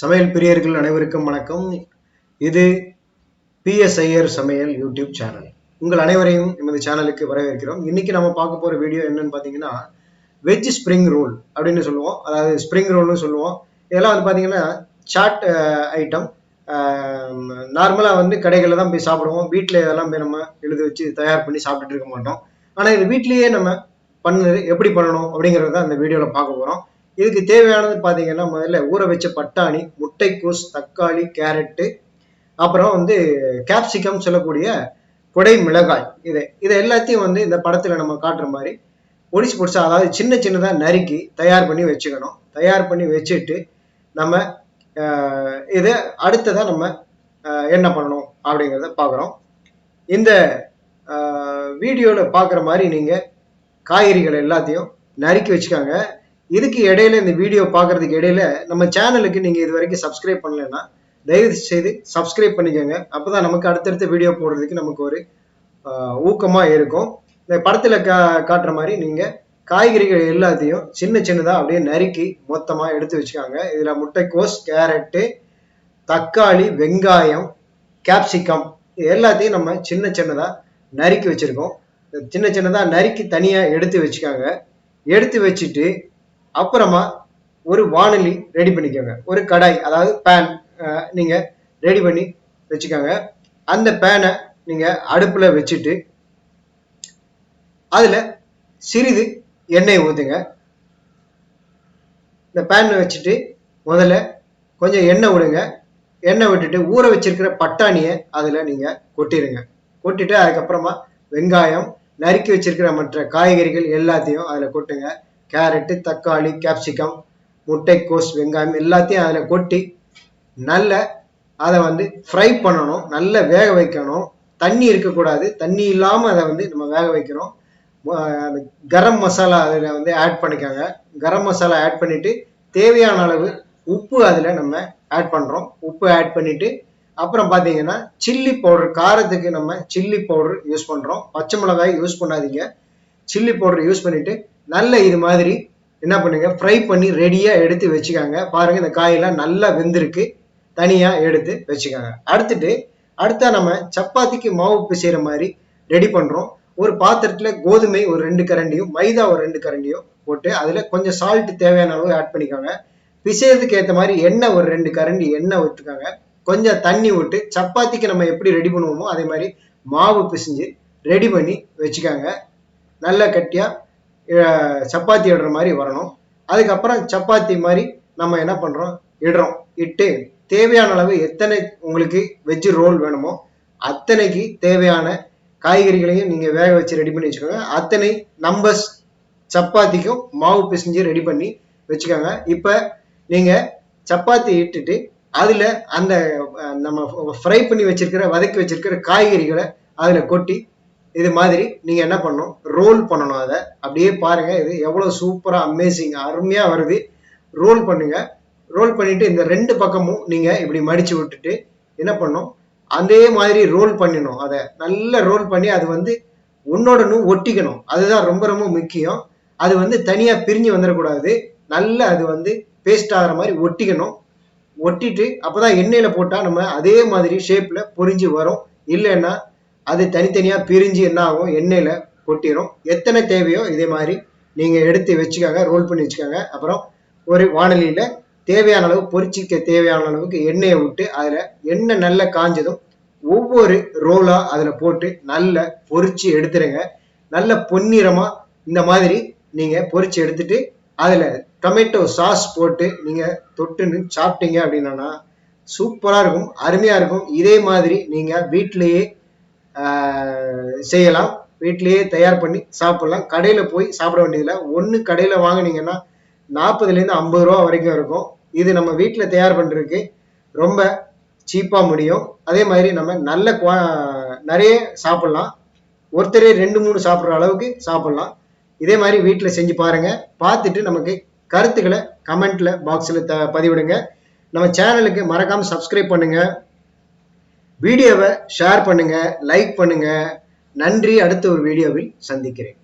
சமையல் பிரியர்கள் அனைவருக்கும் வணக்கம். இது PS ஐயர் சமையல் யூடியூப் சேனல். உங்கள் அனைவரையும் எமது சேனலுக்கு வரவேற்கிறோம். இன்னைக்கு நம்ம பார்க்க போற வீடியோ என்னன்னு பாத்தீங்கன்னா, வெஜ் ஸ்ப்ரிங் ரோல் அப்படின்னு சொல்லுவோம். அதாவது ஸ்ப்ரிங் ரோல்னு சொல்லுவோம். இதெல்லாம் வந்து பாத்தீங்கன்னா சாட் ஐட்டம். நார்மலா வந்து கடைகளில் தான் போய் சாப்பிடுவோம். வீட்டில் இதெல்லாம் போய் நம்ம எழுதி வச்சு தயார் பண்ணி சாப்பிட்டுட்டு இருக்க மாட்டோம். ஆனால் இது வீட்லேயே நம்ம பண்ணது எப்படி பண்ணணும் அப்படிங்கிறத அந்த வீடியோவில் பார்க்க போகிறோம். இதுக்கு தேவையானது பார்த்தீங்கன்னா, முதல்ல ஊற வச்ச பட்டாணி, முட்டைக்கோஸ், தக்காளி, கேரட்டு, அப்புறம் வந்து கேப்சிகம் சொல்லக்கூடிய கொடை மிளகாய். இதை எல்லாத்தையும் வந்து இந்த படத்தில் நம்ம காட்டுற மாதிரி பொடிச்சு பொடிச்சா, அதாவது சின்ன சின்னதாக நறுக்கி தயார் பண்ணி வச்சுக்கணும். தயார் பண்ணி வச்சுட்டு நம்ம இதை அடுத்ததாக நம்ம என்ன பண்ணணும் அப்படிங்கிறத பார்க்குறோம். இந்த வீடியோவில் பார்க்குற மாதிரி நீங்கள் காய்கறிகள் எல்லாத்தையும் நறுக்கி வச்சுக்காங்க. இதுக்கு இடையில இந்த வீடியோ பார்க்கறதுக்கு இடையில நம்ம சேனலுக்கு நீங்கள் இது வரைக்கும் சப்ஸ்கிரைப் பண்ணலைன்னா தயவு செய்து சப்ஸ்கிரைப் பண்ணிக்கோங்க. அப்போதான் நமக்கு அடுத்தடுத்த வீடியோ போடுறதுக்கு நமக்கு ஒரு ஊக்கமாக இருக்கும். இந்த படத்தில் காட்டுற மாதிரி நீங்கள் காய்கறிகள் எல்லாத்தையும் சின்ன சின்னதாக அப்படியே நறுக்கி மொத்தமாக எடுத்து வச்சுக்காங்க. இதில் முட்டைக்கோஸ், கேரட்டு, தக்காளி, வெங்காயம், கேப்சிகம் எல்லாத்தையும் நம்ம சின்ன சின்னதாக நறுக்கி வச்சுருக்கோம். சின்ன சின்னதாக நறுக்கி தனியாக எடுத்து வச்சுக்காங்க. எடுத்து வச்சுட்டு அப்புறமா ஒரு வாணலி ரெடி பண்ணிக்கோங்க. ஒரு கடாய், அதாவது பேன் நீங்கள் ரெடி பண்ணி வச்சுக்கோங்க. அந்த பேனை நீங்கள் அடுப்பில் வச்சுட்டு அதில் சிறிது எண்ணெய் ஊற்றுங்க. இந்த பேன் வச்சுட்டு முதல்ல கொஞ்சம் எண்ணெய் விடுங்க. எண்ணெய் விட்டுட்டு ஊற வச்சிருக்கிற பட்டாணியை அதில் நீங்கள் கொட்டிடுங்க. கொட்டிட்டு அதுக்கப்புறமா வெங்காயம், நறுக்கி வச்சிருக்கிற மற்ற காய்கறிகள் எல்லாத்தையும் அதில் கொட்டுங்க. கேரட்டு, தக்காளி, கேப்சிகம், முட்டைக்கோஸ், வெங்காயம் எல்லாத்தையும் அதில் கொட்டி நல்ல அதை வந்து ஃப்ரை பண்ணணும். நல்லா வேக வைக்கணும். தண்ணி இருக்கக்கூடாது. தண்ணி இல்லாமல் அதை வந்து நம்ம வேக வைக்கணும். கரம் மசாலா அதில் வந்து ஆட் பண்ணிக்கோங்க. கரம் மசாலா ஆட் பண்ணிட்டு தேவையான அளவு உப்பு அதில் நம்ம ஆட் பண்ணுறோம். உப்பு ஆட் பண்ணிட்டு அப்புறம் பார்த்தீங்கன்னா சில்லி பவுடர், காரத்துக்கு நம்ம சில்லி பவுடர் யூஸ் பண்ணுறோம். பச்சை மிளகாய் யூஸ் பண்ணாதீங்க. சில்லி பவுடர் யூஸ் பண்ணிட்டு நல்ல இது மாதிரி என்ன பண்ணுங்க, ஃப்ரை பண்ணி ரெடியாக எடுத்து வச்சுக்காங்க. பாருங்க, இந்த காயெல்லாம் நல்லா வெந்திருக்கு. தனியாக எடுத்து வச்சுக்காங்க. அடுத்தா நம்ம சப்பாத்திக்கு மாவு பிசைகிற மாதிரி ரெடி பண்ணுறோம். ஒரு பாத்திரத்தில் கோதுமை ஒரு 2 கரண்டியும் மைதா ஒரு 2 கரண்டியும் போட்டு அதில் கொஞ்சம் சால்ட் தேவையான அளவு ஆட் பண்ணிக்கோங்க. பிசைறதுக்கு ஏற்ற மாதிரி எண்ணெய் ஒரு 2 கரண்டி எண்ணெய் ஊற்றுக்காங்க. கொஞ்சம் தண்ணி விட்டு சப்பாத்திக்கு நம்ம எப்படி ரெடி பண்ணுவோமோ அதே மாதிரி மாவு பிசைஞ்சு ரெடி பண்ணி வச்சுக்காங்க. நல்ல கட்டியாக சப்பாத்தி இடுற மாதிரி வரணும். அதுக்கப்புறம் சப்பாத்தி மாதிரி நம்ம என்ன பண்ணுறோம், இடுறோம். இட்டு தேவையான அளவு எத்தனை உங்களுக்கு வெஜ் ரோல் வேணுமோ அத்தனைக்கு தேவையான காய்கறிகளையும் நீங்கள் வேக வச்சு ரெடி பண்ணி வச்சுக்கோங்க. அத்தனை நம்பர்ஸ் சப்பாத்திக்கும் மாவு பிசைஞ்சு ரெடி பண்ணி வச்சுக்கோங்க. இப்போ நீங்கள் சப்பாத்தி இட்டுட்டு அதில் அந்த நம்ம ஃப்ரை பண்ணி வச்சிருக்கிற வதக்கி வச்சிருக்கிற காய்கறிகளை அதில் கொட்டி இது மாதிரி நீங்கள் என்ன பண்ணணும், ரோல் பண்ணணும். அதை அப்படியே பாருங்கள், இது எவ்வளோ சூப்பராக அமேசிங் அருமையாக வருது. ரோல் பண்ணுங்க. ரோல் பண்ணிட்டு இந்த 2 பக்கமும் நீங்கள் இப்படி மடித்து விட்டுட்டு என்ன பண்ணணும், அதே மாதிரி ரோல் பண்ணிடணும். அதை நல்லா ரோல் பண்ணி அது வந்து ஒன்னோடனு ஒட்டிக்கணும். அதுதான் ரொம்ப ரொம்ப முக்கியம். அது வந்து தனியாக பிரிஞ்சு வந்துடக்கூடாது. நல்லா அது வந்து பேஸ்ட் ஆகிற மாதிரி ஒட்டிக்கணும். ஒட்டிட்டு அப்போதான் எண்ணெயில் போட்டால் நம்ம அதே மாதிரி ஷேப்பில் பொரிஞ்சு வரும். இல்லைன்னா அது தனித்தனியாக பிரிஞ்சு என்ன ஆகும், எண்ணெயில் கொட்டிடும். எத்தனை தேவையோ இதே மாதிரி நீங்கள் எடுத்து வச்சுக்காங்க, ரோல் பண்ணி வச்சுக்காங்க. அப்புறம் ஒரு வாணலியில் தேவையான அளவு பொரிச்சிக்க தேவையான அளவுக்கு எண்ணெயை விட்டு அதில் எண்ணெய் நல்லா காஞ்சதும் ஒவ்வொரு ரோலாக அதில் போட்டு நல்லா பொரிச்சு எடுத்துருங்க. நல்ல பொன்னிறமாக இந்த மாதிரி நீங்கள் பொரிச்சு எடுத்துட்டு அதில் டொமேட்டோ சாஸ் போட்டு நீங்கள் தொட்டுன்னு சாப்பிட்டீங்க அப்படின்னா சூப்பராக இருக்கும், அருமையாக இருக்கும். இதே மாதிரி நீங்கள் வீட்டிலையே செய்யலாம். வீட்டிலேயே தயார் பண்ணி சாப்பிடலாம். கடையில் போய் சாப்பிட வேண்டியதில்லை. ஒன்று கடையில் வாங்கினீங்கன்னா 40லேருந்து 50 ரூபா வரைக்கும் இருக்கும். இது நம்ம வீட்டில் தயார் பண்ணுறதுக்கு ரொம்ப சீப்பாக முடியும். அதே மாதிரி நம்ம நிறைய சாப்பிட்லாம். ஒருத்தரே 2-3 சாப்பிட்ற அளவுக்கு சாப்பிட்லாம். இதே மாதிரி வீட்டில் செஞ்சு பாருங்கள். பார்த்துட்டு நமக்கு கருத்துக்களை கமெண்ட்டில் பாக்ஸில் பதிவிடுங்க. நம்ம சேனலுக்கு மறக்காமல் சப்ஸ்கிரைப் பண்ணுங்கள். வீடியோவை ஷேர் பண்ணுங்க, லைக் பண்ணுங்க. நன்றி. அடுத்த ஒரு வீடியோவில் சந்திக்கிறேன்.